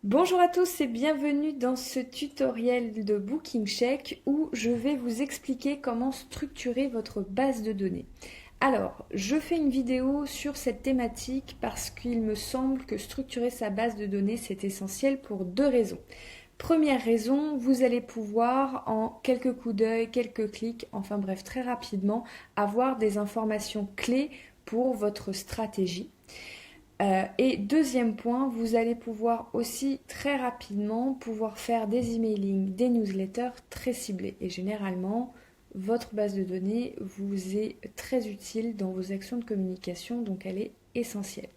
Bonjour à tous et bienvenue dans ce tutoriel de BookingCheck où je vais vous expliquer comment structurer votre base de données. Alors, je fais une vidéo sur cette thématique parce qu'il me semble que structurer sa base de données, c'est essentiel pour deux raisons. Première raison, vous allez pouvoir en quelques coups d'œil, quelques clics, enfin bref, très rapidement, avoir des informations clés pour votre stratégie. Et deuxième point, vous allez pouvoir aussi très rapidement pouvoir faire des emailing, des newsletters très ciblés. Et généralement, votre base de données vous est très utile dans vos actions de communication, donc elle est essentielle.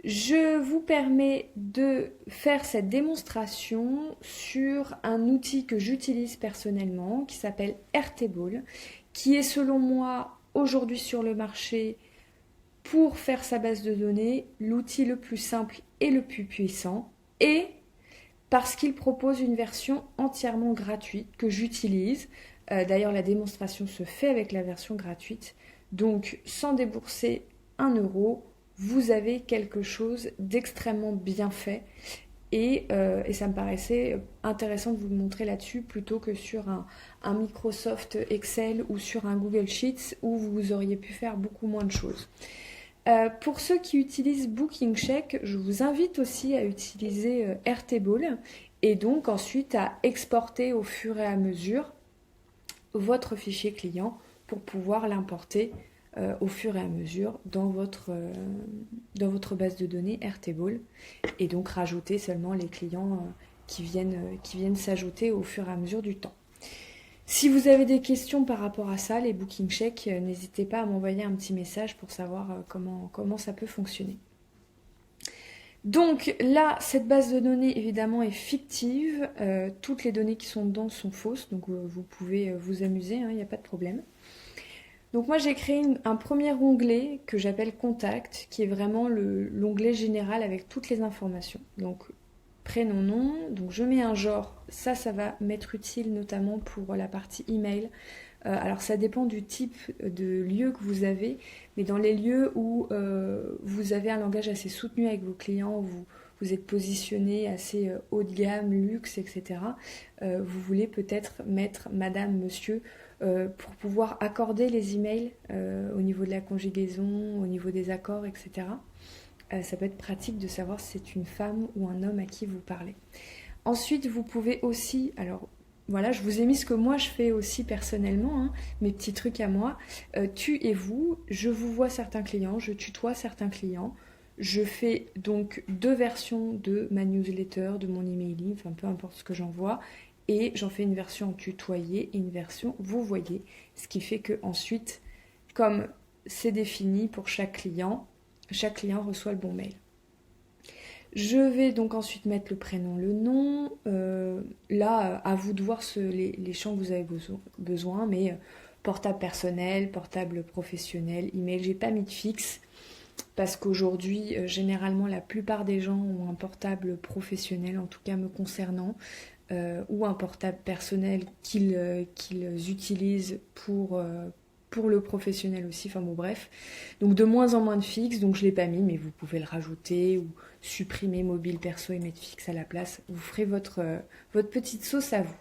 Je vous permets de faire cette démonstration sur un outil que j'utilise personnellement qui s'appelle Airtable, qui est selon moi aujourd'hui sur le marché pour faire sa base de données, l'outil le plus simple et le plus puissant, et parce qu'il propose une version entièrement gratuite que j'utilise. D'ailleurs, la démonstration se fait avec la version gratuite. Donc, sans débourser 1 euro, vous avez quelque chose d'extrêmement bien fait. Et ça me paraissait intéressant de vous le montrer là-dessus plutôt que sur un Microsoft Excel ou sur un Google Sheets où vous auriez pu faire beaucoup moins de choses. Pour ceux qui utilisent BookingCheck, je vous invite aussi à utiliser Airtable et donc ensuite à exporter au fur et à mesure votre fichier client pour pouvoir l'importer au fur et à mesure dans votre base de données Airtable et donc rajouter seulement les clients qui viennent s'ajouter au fur et à mesure du temps. Si vous avez des questions par rapport à ça, les BookingCheck, n'hésitez pas à m'envoyer un petit message pour savoir comment ça peut fonctionner. Donc là, cette base de données évidemment est fictive. Toutes les données qui sont dedans sont fausses, donc vous pouvez vous amuser, il n'y a pas de problème. Donc moi j'ai créé un premier onglet que j'appelle Contact, qui est vraiment l'onglet général avec toutes les informations. Donc prénom, nom, donc je mets un genre, ça va m'être utile notamment pour la partie email. Alors ça dépend du type de lieu que vous avez, mais dans les lieux où vous avez un langage assez soutenu avec vos clients, où vous êtes positionné assez haut de gamme, luxe, etc., vous voulez peut-être mettre madame, monsieur, pour pouvoir accorder les emails au niveau de la conjugaison, au niveau des accords, etc. Ça peut être pratique de savoir si c'est une femme ou un homme à qui vous parlez. Ensuite, vous pouvez aussi, alors voilà, je vous ai mis ce que moi je fais aussi personnellement, mes petits trucs à moi. Tu et vous, je vous vois certains clients, je tutoie certains clients. Je fais donc 2 versions de ma newsletter, de mon emailing, enfin peu importe ce que j'envoie. Et j'en fais une version tutoyée et une version vous voyez. Ce qui fait que ensuite, comme c'est défini pour chaque client reçoit le bon mail. Je vais donc ensuite mettre le prénom, le nom. Là, à vous de voir les champs que vous avez besoin, mais portable personnel, portable professionnel, email, j'ai pas mis de fixe parce qu'aujourd'hui, généralement, la plupart des gens ont un portable professionnel, en tout cas me concernant, ou un portable personnel qu'ils utilisent pour le professionnel aussi, enfin bon bref. Donc de moins en moins de fixe, donc je ne l'ai pas mis, mais vous pouvez le rajouter ou supprimer mobile perso et mettre fixe à la place. Vous ferez votre petite sauce à vous.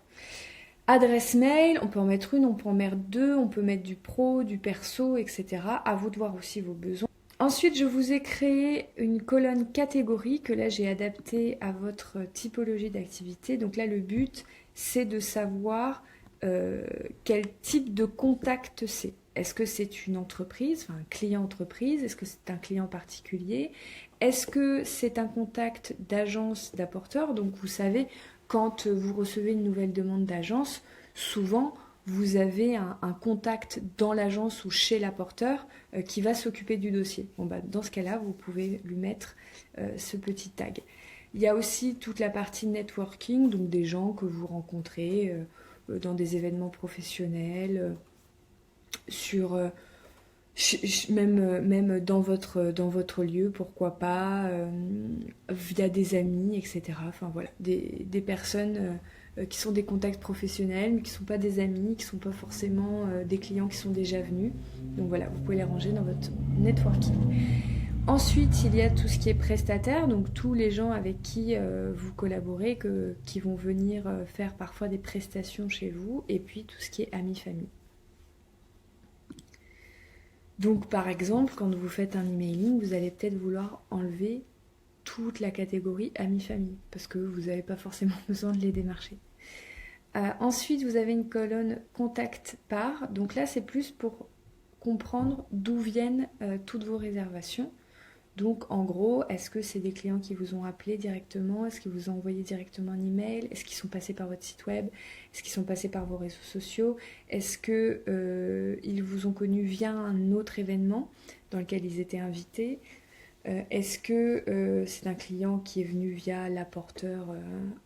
Adresse mail, on peut en mettre une, on peut en mettre 2, on peut mettre du pro, du perso, etc. À vous de voir aussi vos besoins. Ensuite, je vous ai créé une colonne catégorie que là j'ai adaptée à votre typologie d'activité. Donc là, le but, c'est de savoir quel type de contact c'est. Est-ce que c'est une entreprise, enfin un client entreprise? Est-ce que c'est un client particulier? Est-ce que c'est un contact d'agence d'apporteur? Donc vous savez, quand vous recevez une nouvelle demande d'agence, souvent vous avez un contact dans l'agence ou chez l'apporteur qui va s'occuper du dossier. Bon, bah, dans ce cas-là, vous pouvez lui mettre ce petit tag. Il y a aussi toute la partie networking, donc des gens que vous rencontrez dans des événements professionnels, même dans votre lieu, pourquoi pas, via des amis, etc. Enfin voilà, des personnes qui sont des contacts professionnels, mais qui ne sont pas des amis, qui ne sont pas forcément des clients qui sont déjà venus. Donc voilà, vous pouvez les ranger dans votre networking. Ensuite, il y a tout ce qui est prestataire, donc tous les gens avec qui vous collaborez, qui vont venir faire parfois des prestations chez vous, et puis tout ce qui est amis-famille. Donc par exemple, quand vous faites un emailing, vous allez peut-être vouloir enlever toute la catégorie amis-famille, parce que vous n'avez pas forcément besoin de les démarcher. Ensuite, vous avez une colonne contact par, donc là c'est plus pour comprendre d'où viennent toutes vos réservations. Donc en gros, est-ce que c'est des clients qui vous ont appelé directement? Est-ce qu'ils vous ont envoyé directement un email? Est-ce qu'ils sont passés par votre site web? Est-ce qu'ils sont passés par vos réseaux sociaux? Est-ce que ils vous ont connu via un autre événement dans lequel ils étaient invités? Est-ce que c'est un client qui est venu via l'apporteur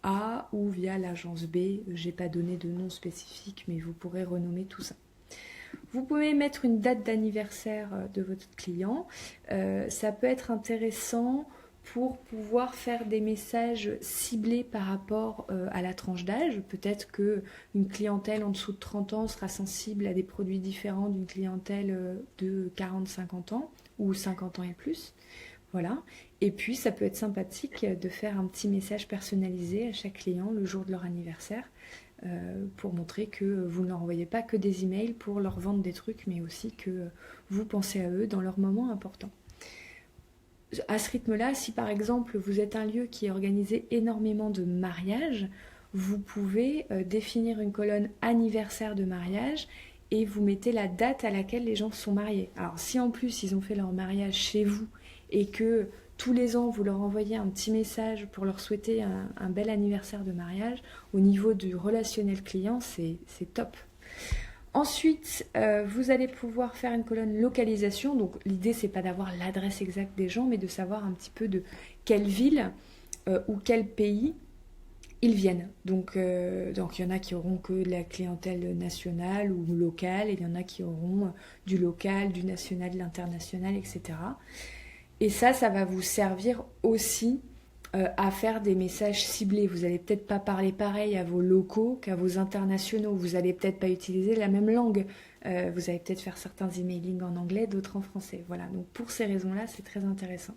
A ou via l'agence B? J'ai pas donné de nom spécifique, mais vous pourrez renommer tout ça. Vous pouvez mettre une date d'anniversaire de votre client. Ça peut être intéressant pour pouvoir faire des messages ciblés par rapport à la tranche d'âge. Peut-être qu'une clientèle en dessous de 30 ans sera sensible à des produits différents d'une clientèle de 40-50 ans ou 50 ans et plus. Voilà. Et puis, ça peut être sympathique de faire un petit message personnalisé à chaque client le jour de leur anniversaire pour montrer que vous ne leur envoyez pas que des emails pour leur vendre des trucs, mais aussi que vous pensez à eux dans leurs moments importants. À ce rythme-là, si par exemple vous êtes un lieu qui organise énormément de mariages, vous pouvez définir une colonne anniversaire de mariage et vous mettez la date à laquelle les gens sont mariés. Alors si en plus ils ont fait leur mariage chez vous et que tous les ans vous leur envoyez un petit message pour leur souhaiter un bel anniversaire de mariage, au niveau du relationnel client, c'est top. Ensuite, vous allez pouvoir faire une colonne localisation. Donc l'idée, c'est pas d'avoir l'adresse exacte des gens, mais de savoir un petit peu de quelle ville ou quel pays ils viennent. Donc il y en a qui auront que de la clientèle nationale ou locale, et il y en a qui auront du local, du national, de l'international, etc. Et ça va vous servir aussi à faire des messages ciblés. Vous n'allez peut-être pas parler pareil à vos locaux qu'à vos internationaux. Vous n'allez peut-être pas utiliser la même langue. Vous allez peut-être faire certains emailings en anglais, d'autres en français. Voilà, donc pour ces raisons-là, c'est très intéressant.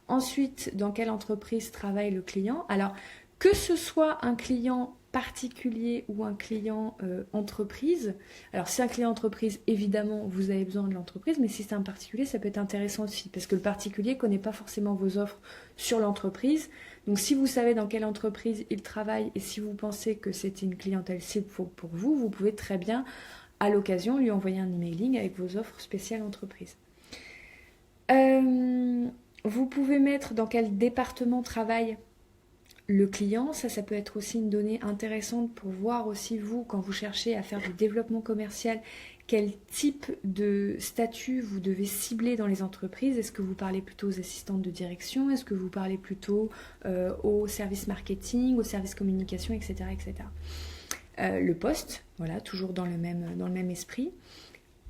Ensuite, dans quelle entreprise travaille le client? Alors, que ce soit un client particulier ou un client entreprise, alors si c'est un client entreprise, évidemment, vous avez besoin de l'entreprise, mais si c'est un particulier, ça peut être intéressant aussi, parce que le particulier ne connaît pas forcément vos offres sur l'entreprise. Donc si vous savez dans quelle entreprise il travaille et si vous pensez que c'est une clientèle cible pour vous, vous pouvez très bien, à l'occasion, lui envoyer un emailing avec vos offres spéciales entreprise. Vous pouvez mettre dans quel département travaille le client. Ça peut être aussi une donnée intéressante pour voir aussi vous, quand vous cherchez à faire du développement commercial, quel type de statut vous devez cibler dans les entreprises. Est-ce que vous parlez plutôt aux assistantes de direction? Est-ce que vous parlez plutôt au service marketing, au service communication, etc. etc. Le poste, voilà, toujours dans le même esprit.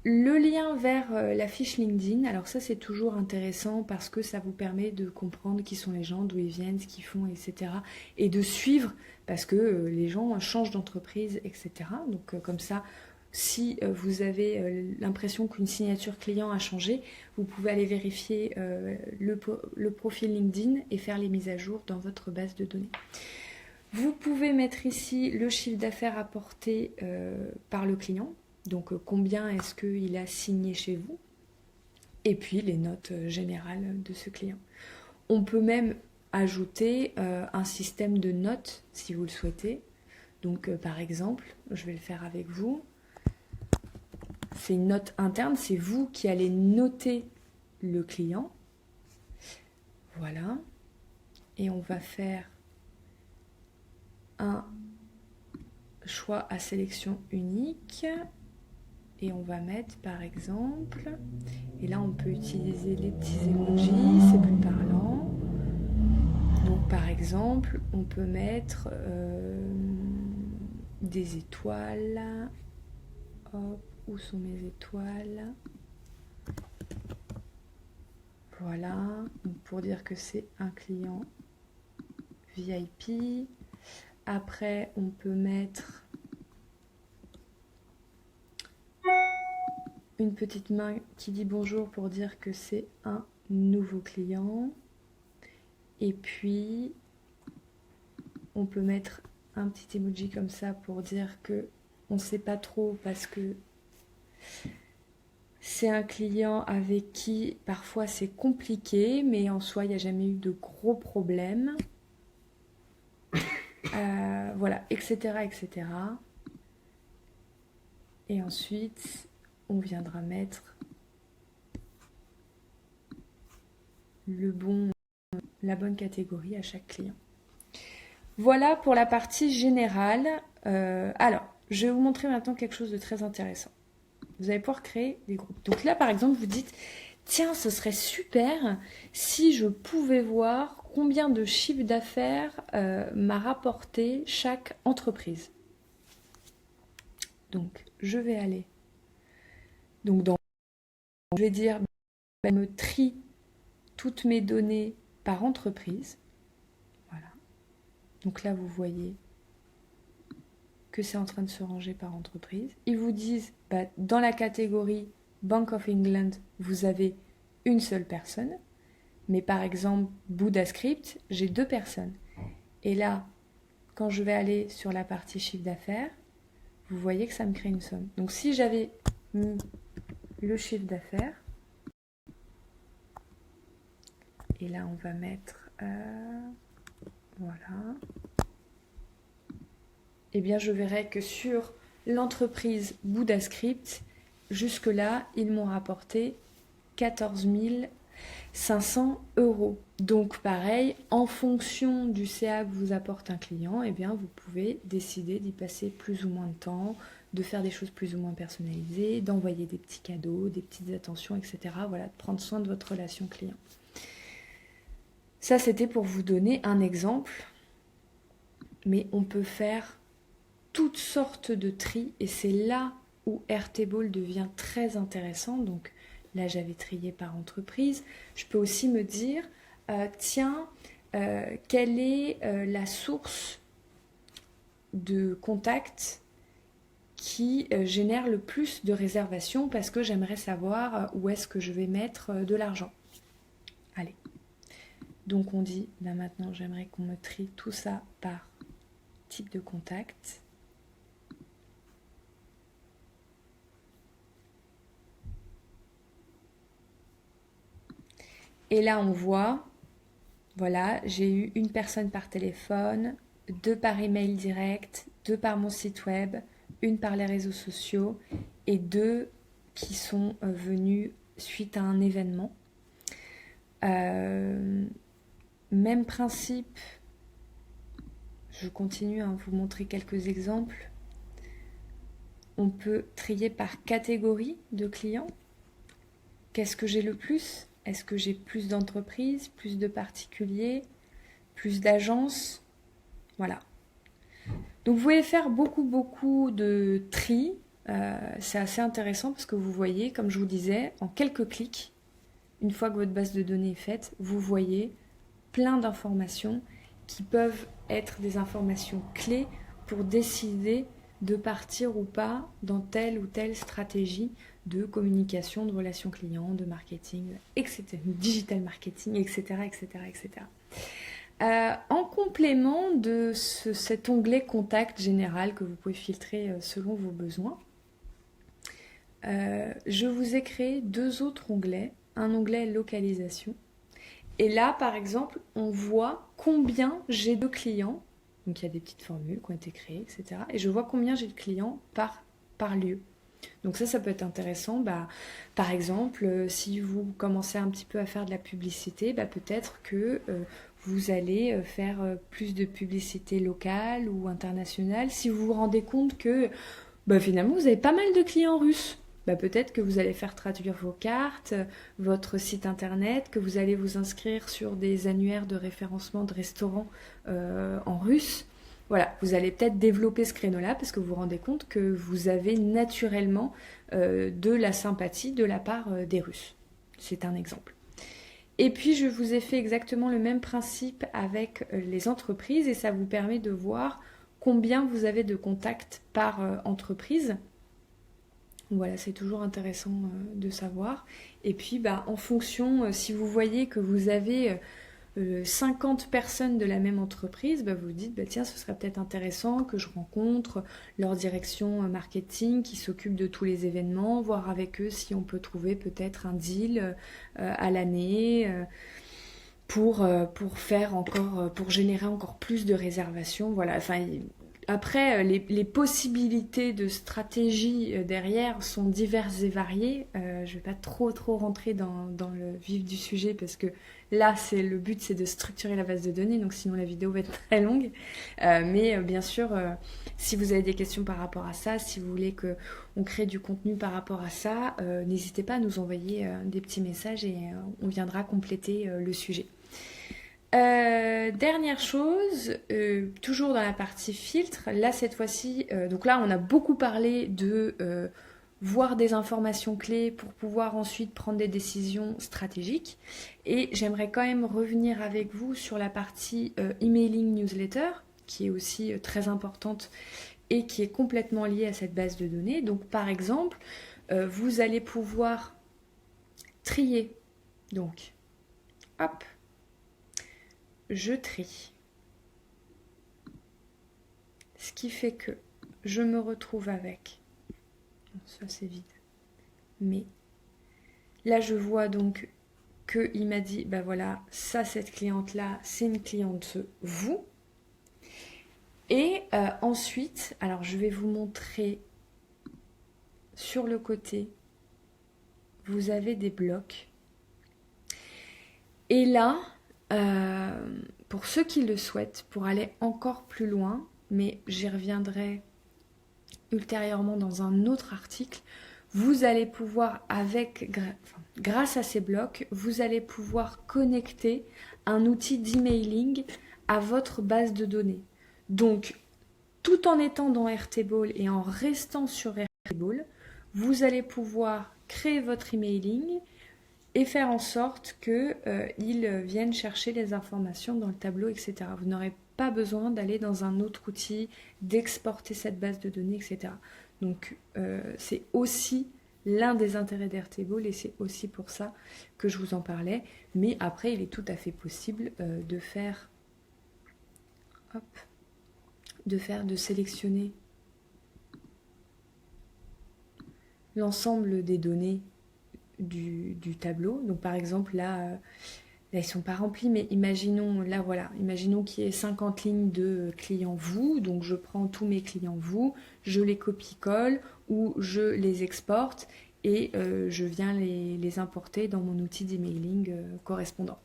Le lien vers la fiche LinkedIn, alors ça c'est toujours intéressant parce que ça vous permet de comprendre qui sont les gens, d'où ils viennent, ce qu'ils font, etc. Et de suivre parce que les gens changent d'entreprise, etc. Donc comme ça, si vous avez l'impression qu'une signature client a changé, vous pouvez aller vérifier le profil LinkedIn et faire les mises à jour dans votre base de données. Vous pouvez mettre ici le chiffre d'affaires apporté par le client. Donc combien est-ce qu'il a signé chez vous? Et puis les notes générales de ce client. On peut même ajouter un système de notes si vous le souhaitez. Donc par exemple, je vais le faire avec vous. C'est une note interne, c'est vous qui allez noter le client. Voilà. Et on va faire un choix à sélection unique. Et on va mettre par exemple, et là on peut utiliser les petits emojis, c'est plus parlant. Donc par exemple, on peut mettre des étoiles. Hop, où sont mes étoiles? Voilà, donc pour dire que c'est un client VIP. Après, on peut mettre une petite main qui dit bonjour pour dire que c'est un nouveau client. Et puis, on peut mettre un petit emoji comme ça pour dire que on ne sait pas trop parce que c'est un client avec qui parfois c'est compliqué, mais en soi, il n'y a jamais eu de gros problèmes. Voilà, etc., etc. Et ensuite, on viendra mettre la bonne catégorie à chaque client. Voilà pour la partie générale. Alors, je vais vous montrer maintenant quelque chose de très intéressant. Vous allez pouvoir créer des groupes. Donc là, par exemple, vous dites, tiens, ce serait super si je pouvais voir combien de chiffre d'affaires m'a rapporté chaque entreprise. Donc, je vais aller. Donc, je vais dire, je me trie toutes mes données par entreprise. Voilà. Donc là, vous voyez que c'est en train de se ranger par entreprise. Ils vous disent, dans la catégorie Bank of England, vous avez une seule personne. Mais par exemple, Buddha Script, j'ai 2 personnes. Et là, quand je vais aller sur la partie chiffre d'affaires, vous voyez que ça me crée une somme. Donc si j'avais mis le chiffre d'affaires, et là on va mettre, voilà, eh bien je verrai que sur l'entreprise Buddha Script, jusque-là, ils m'ont rapporté 14 500 €. Donc pareil, en fonction du CA que vous apporte un client, eh bien vous pouvez décider d'y passer plus ou moins de temps, de faire des choses plus ou moins personnalisées, d'envoyer des petits cadeaux, des petites attentions, etc. Voilà, de prendre soin de votre relation client. Ça, c'était pour vous donner un exemple, mais on peut faire toutes sortes de tri, et c'est là où Airtable devient très intéressant. Donc là, j'avais trié par entreprise. Je peux aussi me dire, tiens, quelle est la source de contact qui génère le plus de réservations parce que j'aimerais savoir où est-ce que je vais mettre de l'argent. Allez. Donc on dit, là maintenant, j'aimerais qu'on me trie tout ça par type de contact. Et là, on voit, voilà, j'ai eu une personne par téléphone, 2 par email direct, 2 par mon site web, 1 par les réseaux sociaux et 2 qui sont venus suite à un événement. Même principe, je continue à vous montrer quelques exemples. On peut trier par catégorie de clients. Qu'est-ce que j'ai le plus ? Est-ce que j'ai plus d'entreprises, plus de particuliers, plus d'agences ? Voilà. Donc vous pouvez faire beaucoup de tri. C'est assez intéressant parce que vous voyez, comme je vous disais, en quelques clics, une fois que votre base de données est faite, vous voyez plein d'informations qui peuvent être des informations clés pour décider de partir ou pas dans telle ou telle stratégie de communication, de relations clients, de marketing, etc., digital marketing, etc., etc., etc. En complément de cet onglet contact général que vous pouvez filtrer selon vos besoins, je vous ai créé 2 autres onglets. Un onglet localisation. Et là, par exemple, on voit combien j'ai de clients. Donc il y a des petites formules qui ont été créées, etc. Et je vois combien j'ai de clients par lieu. Donc ça peut être intéressant. Par exemple, si vous commencez un petit peu à faire de la publicité, peut-être que vous allez faire plus de publicité locale ou internationale. Si vous vous rendez compte que finalement vous avez pas mal de clients russes, peut-être que vous allez faire traduire vos cartes, votre site internet, que vous allez vous inscrire sur des annuaires de référencement de restaurants en russe. Voilà, vous allez peut-être développer ce créneau-là parce que vous vous rendez compte que vous avez naturellement de la sympathie de la part des Russes. C'est un exemple. Et puis, je vous ai fait exactement le même principe avec les entreprises et ça vous permet de voir combien vous avez de contacts par entreprise. Voilà, c'est toujours intéressant de savoir. Et puis, bah, en fonction, si vous voyez que vous avez 50 personnes de la même entreprise, bah, vous dites, bah, tiens, ce serait peut-être intéressant que je rencontre leur direction marketing qui s'occupe de tous les événements, voir avec eux si on peut trouver peut-être un deal à l'année. Pour faire encore, pour générer encore plus de réservations. Voilà. Enfin, après, les possibilités de stratégie derrière sont diverses et variées. Je ne vais pas trop rentrer dans le vif du sujet parce que là, le but, c'est de structurer la base de données. Donc sinon, la vidéo va être très longue. Mais bien sûr, si vous avez des questions par rapport à ça, si vous voulez qu'on crée du contenu par rapport à ça, n'hésitez pas à nous envoyer des petits messages et on viendra compléter le sujet. Dernière chose, toujours dans la partie filtre, là cette fois-ci, donc là on a beaucoup parlé de voir des informations clés pour pouvoir ensuite prendre des décisions stratégiques. Et j'aimerais quand même revenir avec vous sur la partie emailing newsletter, qui est aussi très importante et qui est complètement liée à cette base de données. Donc par exemple, vous allez pouvoir trier. Donc, hop, je trie. Ce qui fait que je me retrouve avec... Ça c'est vide. Mais là je vois donc qu'il m'a dit, bah voilà, ça cette cliente-là, c'est une cliente vous. Et ensuite, alors je vais vous montrer sur le côté, vous avez des blocs. Et là, pour ceux qui le souhaitent, pour aller encore plus loin, mais j'y reviendrai ultérieurement dans un autre article, vous allez pouvoir, grâce à ces blocs, vous allez pouvoir connecter un outil d'emailing à votre base de données. Donc, tout en étant dans Airtable et en restant sur Airtable, vous allez pouvoir créer votre emailing et faire en sorte qu'il vienne chercher les informations dans le tableau, etc. Vous n'aurez pas besoin d'aller dans un autre outil, d'exporter cette base de données, etc. Donc c'est aussi l'un des intérêts d'Airtable et c'est aussi pour ça que je vous en parlais. Mais après, il est tout à fait possible de sélectionner l'ensemble des données du tableau. Donc par exemple là ils sont pas remplis, mais imaginons qu'il y ait 50 lignes de clients vous, donc je prends tous mes clients vous, je les copie-colle ou je les exporte et je viens les importer dans mon outil d'emailing correspondant.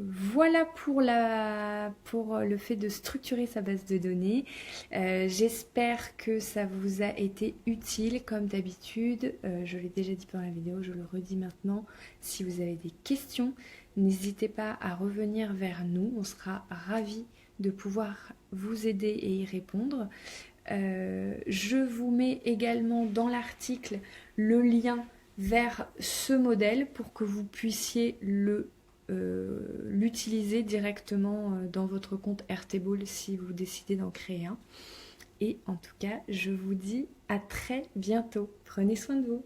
Voilà pour le fait de structurer sa base de données. J'espère que ça vous a été utile comme d'habitude. Je l'ai déjà dit pendant la vidéo, je le redis maintenant. Si vous avez des questions, n'hésitez pas à revenir vers nous. On sera ravis de pouvoir vous aider et y répondre. Je vous mets également dans l'article le lien vers ce modèle pour que vous puissiez l'utiliser directement dans votre compte Airtable si vous décidez d'en créer un. Et en tout cas, je vous dis à très bientôt. Prenez soin de vous.